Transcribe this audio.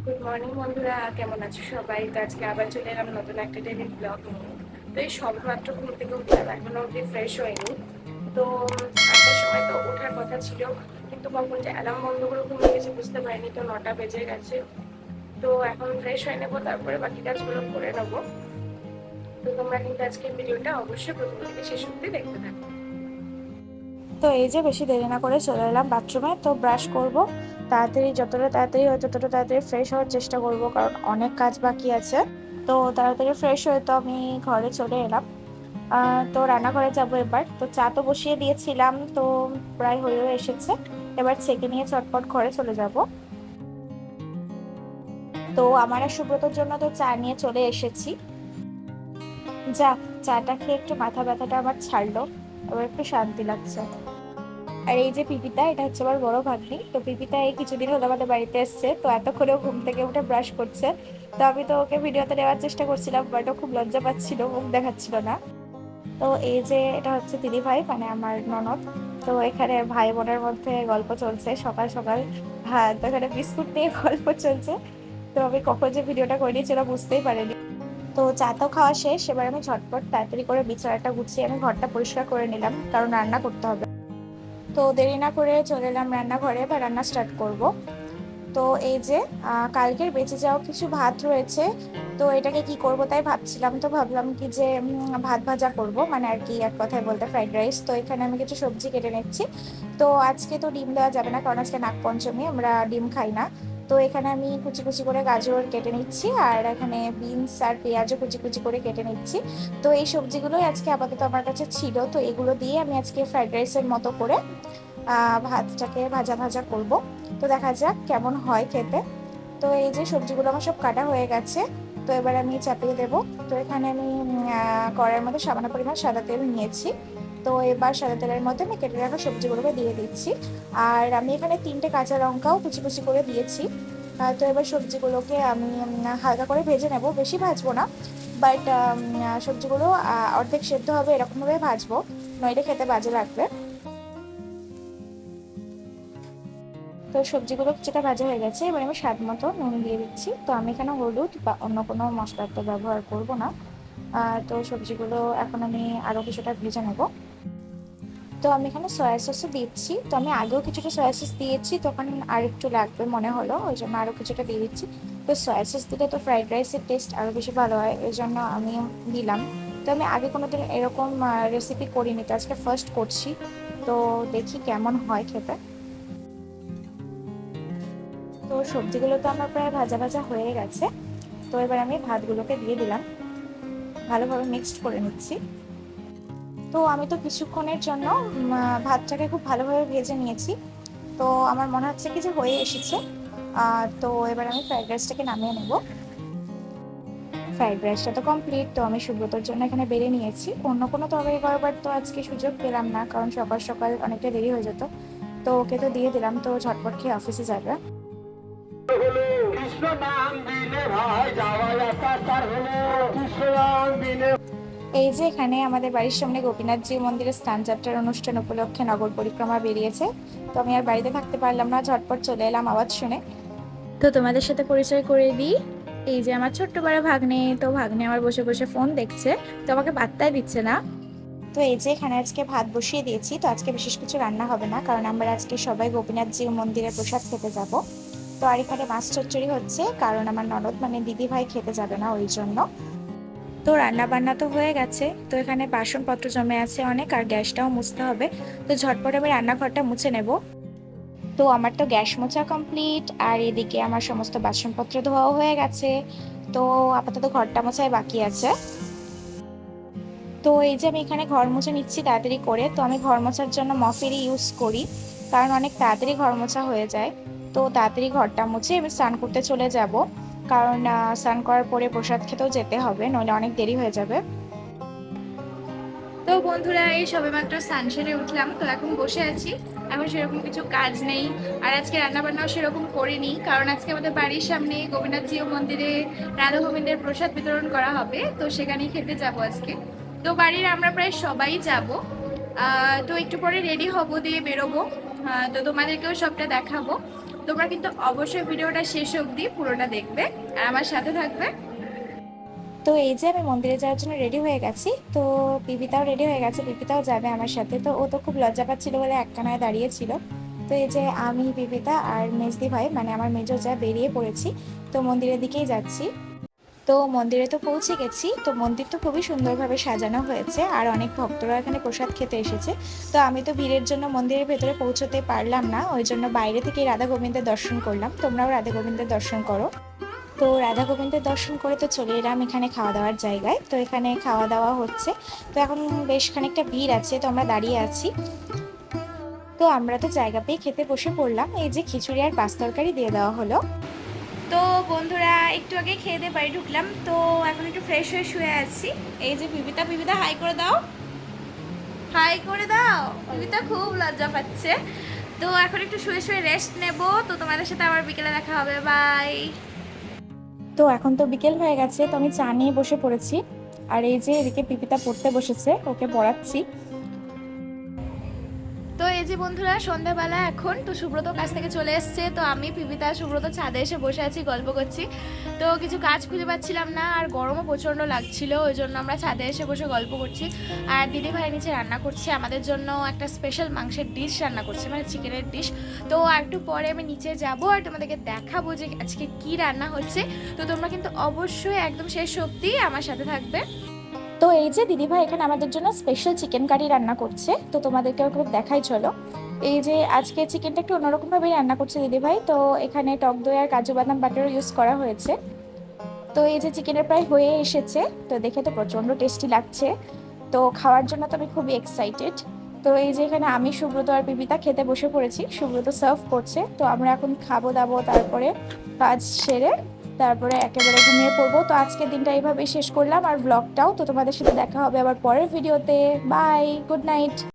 Good morning বন্ধুরা, কেমন আছো সবাই? তো আজকে আবার চলে এলাম নতুন একটা ডেলি ব্লগ নিয়ে। তো এই সবেমাত্র ঘুম থেকে উঠলাম, এখনো অবধি ফ্রেশ হয়নি। তো 8টার সময় তো ওঠার কথা ছিল, কিন্তু কখন যে অ্যালার্ম বন্ধ করে ঘুমিয়ে গেছে বুঝতে পারিনি, তো 9টা বেজে গেছে। তো এখন ফ্রেশ হয়ে নেবো, তারপরে বাকি কাজগুলো করে নেবো। তো তোমরা কিন্তু আজকে ভিডিওটা অবশ্যই প্রথম থেকে শেষ অবধি দেখতে থাকো। তো এই যে বেশি দেরি না করে চলে এলাম বাথরুমে। তো ব্রাশ করব, তাড়াতাড়ি যতটা তাড়াতাড়ি হয় ততটা তাড়াতাড়ি ফ্রেশ হওয়ার চেষ্টা করব, কারণ অনেক কাজ বাকি আছে। তো তাড়াতাড়ি ফ্রেশ হয়ে তো আমি ঘরে চলে এলাম। তো রান্নাঘরে যাব এবার। তো চা তো বসিয়ে দিয়েছিলাম, তো প্রায় হয়েও এসেছে। এবার ছেঁকে নিয়ে চটপট ঘরে চলে যাব। তো আমার আর সুব্রতর জন্য তো চা নিয়ে চলে এসেছি। যাক, চাটা খেয়ে একটু মাথা ব্যথাটা আমার ছাড়লো, এবার একটু শান্তি লাগছে। আর এই যে পিপিতা, এটা হচ্ছে আমার বড় ভাগ্নি। তো পিপিতা এই কিছুদিন হলো আমাদের বাড়িতে এসছে, তো এতক্ষণেও ঘুম থেকে উঠে ব্রাশ করছে। তো আমি তো ওকে ভিডিওতে নেওয়ার চেষ্টা করছিলাম, বাট ও খুব লজ্জা পাচ্ছিল, মুখ দেখাচ্ছিল না। তো এই যে এটা হচ্ছে দিদি ভাই, মানে আমার ননদ। তো এখানে ভাই বোনের মধ্যে গল্প চলছে সকাল সকাল। হ্যাঁ, তো এখানে বিস্কুট নিয়ে গল্প চলছে। তো আমি কখন যে ভিডিওটা করে নিয়েছি ওরা বুঝতেই পারেনি। তো চা তো খাওয়া শেষ, এবার আমি ঝটপট তাড়াতাড়ি করে বিছানাটা গুছিয়ে আমি ঘরটা পরিষ্কার করে নিলাম, কারণ রান্না করতে হবে। তো দেরি না করে চলে এলাম রান্নাঘরে, বা রান্না স্টার্ট করব। তো এই যে কালকের বেঁচে যাওয়া কিছু ভাত রয়েছে। তো এটাকে কি করব তাই ভাবছিলাম, তো ভাবলাম কি যে ভাত ভাজা করব, মানে আর কি এক কথায় বলতে ফ্রাইড রাইস। তো এখানে আমি কিছু সবজি কেটে নিচ্ছি। তো আজকে তো ডিম দেওয়া যাবে না, কারণ আজকে নাগপঞ্চমী, আমরা ডিম খাই না। তো এখানে আমি কুচি কুচি করে গাজর কেটে নিচ্ছি, আর এখানে বিনস আর পেঁয়াজও কুচি কুচি করে কেটে নিচ্ছি। তো এই সবজিগুলোই আজকে আপাতত আমার কাছে ছিল, তো এগুলো দিয়ে আমি আজকে ফ্রাইড রাইসের মতো করে ভাতটাকে ভাজা ভাজা করব। তো দেখা যাক কেমন হয় খেতে। তো এই যে সবজিগুলো আমার সব কাটা হয়ে গেছে। তো এবার আমি চাপিয়ে দেব। তো এখানে আমি কড়াইয়ের মধ্যে সামান্য পরিমাণ সাদা তেল নিয়েছি। তো এবার সাদা তেলের মধ্যে আমি কেটে রাখা সবজিগুলোকে দিয়ে দিচ্ছি। আর আমি এখানে 3টে কাঁচা লঙ্কাও কুচি কুচি করে দিয়েছি। তো এবার সবজিগুলোকে আমি হালকা করে ভেজে নেব, বেশি ভাজবো না। বাট সবজিগুলো অর্ধেক সেদ্ধ হবে এরকমভাবে ভাজবো, নইলে খেতে বাজে লাগবে। তো সবজিগুলো কিছুটা ভাজা হয়ে গেছে, এবার আমি স্বাদ মতো নুন দিয়ে দিচ্ছি। তো আমি এখানে হলুদ বা অন্য কোনো মশলা তো ব্যবহার করব না। তো সবজিগুলো এখন আমি আরও কিছুটা ভেজে নেব। তো আমি এখানে সয়া সসও দিচ্ছি। তো আমি আগেও কিছুটা সয়া সস দিয়েছি, তখন আর একটু লাগবে মনে হলো, ওই জন্য আরও কিছুটা দিয়ে দিচ্ছি। তো সয়া সস দিলে তো ফ্রাইড রাইসের টেস্ট আরও বেশি ভালো হয়, এই জন্য আমি দিলাম। তো আমি আগে কোনোদিন এরকম রেসিপি করিনি, তো আজকে ফার্স্ট করছি। তো দেখি কেমন হয় খেতে। তো সবজিগুলো তো আমার প্রায় ভাজা ভাজা হয়ে গেছে। তো এবার আমি ভাতগুলোকে দিয়ে দিলাম, ভালোভাবে মিক্সড করে নিচ্ছি। তো আমি তো কিছুক্ষণের জন্য ভাতটাকে খুব ভালোভাবে ভেজে নিয়েছি। তো আমার মনে হচ্ছে কি যে হয়ে এসেছে। তো এবার আমি ফ্রাইড রাইসটাকে নামিয়ে নেব। ফ্রাইড রাইসটা তো কমপ্লিট। তো আমি সুব্রতর জন্য এখানে বেড়ে নিয়েছি, অন্য কোনো তরকারি করবার তো আজকে সুযোগ পেলাম না, কারণ সকাল সকাল অনেকটা দেরি হয়ে যেত। তো ওকে তো দিয়ে দিলাম, তো ঝটপট খেয়ে অফিসে যাবে। কৃষ্ণ নাম দিলে ভাই যাওয়া আসা তার হলো, কৃষ্ণ নাম দিলে। এই যে এখানে আমাদের বাড়ির সামনে গোপীনাথজি মন্দিরের স্নানযাত্রার অনুষ্ঠান উপলক্ষে নগর পরিক্রমা বেরিয়েছে। তো আমি আর বাড়িতে থাকতে পারলাম না, ঝটপট চলে এলাম আওয়াজ শুনে। তো তোমাদের সাথে পরিচয় করে দিই, এই যে আমার ছোট্ট বড় ভাগ্নে। তো ভাগ্নে আমার বসে বসে ফোন দেখছে, তো আমাকে পাত্তাই দিচ্ছে না। তো এই যে এখানে আজকে ভাত বসিয়ে দিয়েছি। তো আজকে বিশেষ কিছু রান্না হবে না, কারণ আমরা আজকে সবাই গোপীনাথজি মন্দিরের প্রসাদ খেতে যাব। তো আর এখানে মাছ চচ্চড়ি হচ্ছে, কারণ আমার ননদ মানে দিদি ভাই খেতে যাবে না, ওই জন্য। তো রান্না বান্না তো হয়ে গেছে। তো এখানে বাসনপত্র জমে আছে অনেক, আর গ্যাসটাও মুছতে হবে। তো ঝটপট আমি রান্নাঘরটা মুছে নেব। তো আমার তো গ্যাস মোছা কমপ্লিট, আর এদিকে আমার সমস্ত বাসনপত্র ধোয়াও হয়ে গেছে। তো আপাতত ঘরটা মোছাই বাকি আছে। তো এই যে আমি এখানে ঘর মুছে নিচ্ছি তাড়াতাড়ি করে। তো আমি ঘর মোছার জন্য মফেরই ইউজ করি, কারণ অনেক তাড়াতাড়ি ঘর মোছা হয়ে যায়। তো তাড়াতাড়ি ঘরটা মুছে আমি স্নান করতে চলে যাব, কারণ স্নান করার পরে প্রসাদ খেতেও যেতে হবে, নইলে অনেক দেরি হয়ে যাবে। তো বন্ধুরা, এই সবেমাত্র সানসেনে উঠলাম, তো এখন বসে আছি। এখন সেরকম কিছু কাজ নেই, আর আজকে রান্না বান্নাও সেরকম করিনি, কারণ আজকে আমাদের বাড়ির সামনে গোপীনাথজিও মন্দিরে রাধা গোবিন্দের প্রসাদ বিতরণ করা হবে, তো সেখানেই খেতে যাব আজকে। তো বাড়ির আমরা প্রায় সবাই যাব। তো একটু পরে রেডি হব, দিয়ে বেরোবো। তো তোমাদেরকেও সবটা দেখাবো। তোমরা কিন্তু অবশ্যই ভিডিওটা শেষ অবধি পুরোটা দেখবে আর আমার সাথে থাকবে। তো এই যে আমি মন্দিরে যাওয়ার জন্য রেডি হয়ে গেছি, তো পিপিতাও রেডি হয়ে গেছে, পিপিতাও যাবে আমার সাথে। তো ও তো খুব লজ্জা পাচ্ছিল বলে এক কানায় দাঁড়িয়েছিল। তো এই যে আমি, পিপিতা আর মেজদি ভাই মানে আমার মেজো যা বেরিয়ে পড়েছি, তো মন্দিরের দিকেই যাচ্ছি। তো মন্দিরে তো পৌঁছে গেছি। তো মন্দির তো খুবই সুন্দরভাবে সাজানো হয়েছে আর অনেক ভক্তরা এখানে প্রসাদ খেতে এসেছে। তো আমি তো ভিড়ের জন্য মন্দিরের ভেতরে পৌঁছতে পারলাম না, ওই জন্য বাইরে থেকে রাধা গোবিন্দের দর্শন করলাম। তোমরাও রাধা গোবিন্দের দর্শন করো। তো রাধা গোবিন্দের দর্শন করে তো চলে এলাম এখানে খাওয়া দাওয়ার জায়গায়। তো এখানে খাওয়া দাওয়া হচ্ছে। তো এখন বেশ খানিকটা ভিড় আছে, তো আমরা দাঁড়িয়ে আছি। তো আমরা তো জায়গা পেয়ে খেতে বসে পড়লাম। এই যে খিচুড়ি আর পাঁচ তরকারি দিয়ে দেওয়া হলো। তো বন্ধুরা একটু আগে খেয়ে দিয়ে বাড়ি ঢুকলাম, তো এখন একটু ফ্রেশ হয়ে শুয়ে আছি। এই যে পিপিতা হাই করে দাও, হাই করে দাও। পিপিতা খুব লজ্জা পাচ্ছে। তো এখন একটু শুয়ে শুয়ে রেস্ট নেব। তো তোমাদের সাথে আবার বিকেলে দেখা হবে, বাই। তো এখন তো বিকেল হয়ে গেছে, তো আমি চা নিয়ে বসে পড়েছি। আর এই যে এদিকে পিপিতা পড়তে বসেছে, ওকে পড়াচ্ছি। তো এই যে বন্ধুরা সন্ধ্যাবেলা এখন তো সুব্রত কাছ থেকে চলে এসছে। তো আমি পিপিতা সুব্রত ছাদে এসে বসে আছি, গল্প করছি। তো কিছু কাজ খুঁজে পাচ্ছিলাম না আর গরমও প্রচণ্ড লাগছিল, ওই জন্য আমরা ছাদে এসে বসে গল্প করছি। আর দিদি ভাই নিচে রান্না করছে আমাদের জন্য একটা স্পেশাল মাংসের ডিশ রান্না করছে, মানে চিকেনের ডিশ। তো একটু পরে আমি নিচে যাব আর তোমাদেরকে দেখাবো যে আজকে কি রান্না হচ্ছে। তো তোমরা কিন্তু অবশ্যই একদম শেষ অবধি আমার সাথে থাকবে। তো এই যে দিদিভাই এখানে আমাদের জন্য স্পেশাল চিকেন কারি রান্না করছে, তো তোমাদেরকে একটু দেখাই চলো। এই যে আজকে চিকেনটা একটু অন্যরকমভাবেই রান্না করছে দিদিভাই। তো এখানে টক দই আর কাজু বাদাম বাটারও ইউজ করা হয়েছে। তো এই যে চিকেনের প্রায় হয়ে এসেছে, তো দেখে তো প্রচণ্ড টেস্টি লাগছে। তো খাওয়ার জন্য তো আমি খুবই এক্সাইটেড। তো এই যে এখানে আমি, সুব্রত আর পিপিতা খেতে বসে পড়েছি, সুব্রত সার্ভ করছে। তো আমরা এখন খাবো দাবো, তারপরে কাজ সেরে তারপরে একেবারে ঘুমিয়ে পড়বো। তো আজকের দিনটা এইভাবেই শেষ করলাম আর ব্লগটাও। তো তোমাদের সাথে দেখা হবে আবার পরের ভিডিওতে। Bye, good night.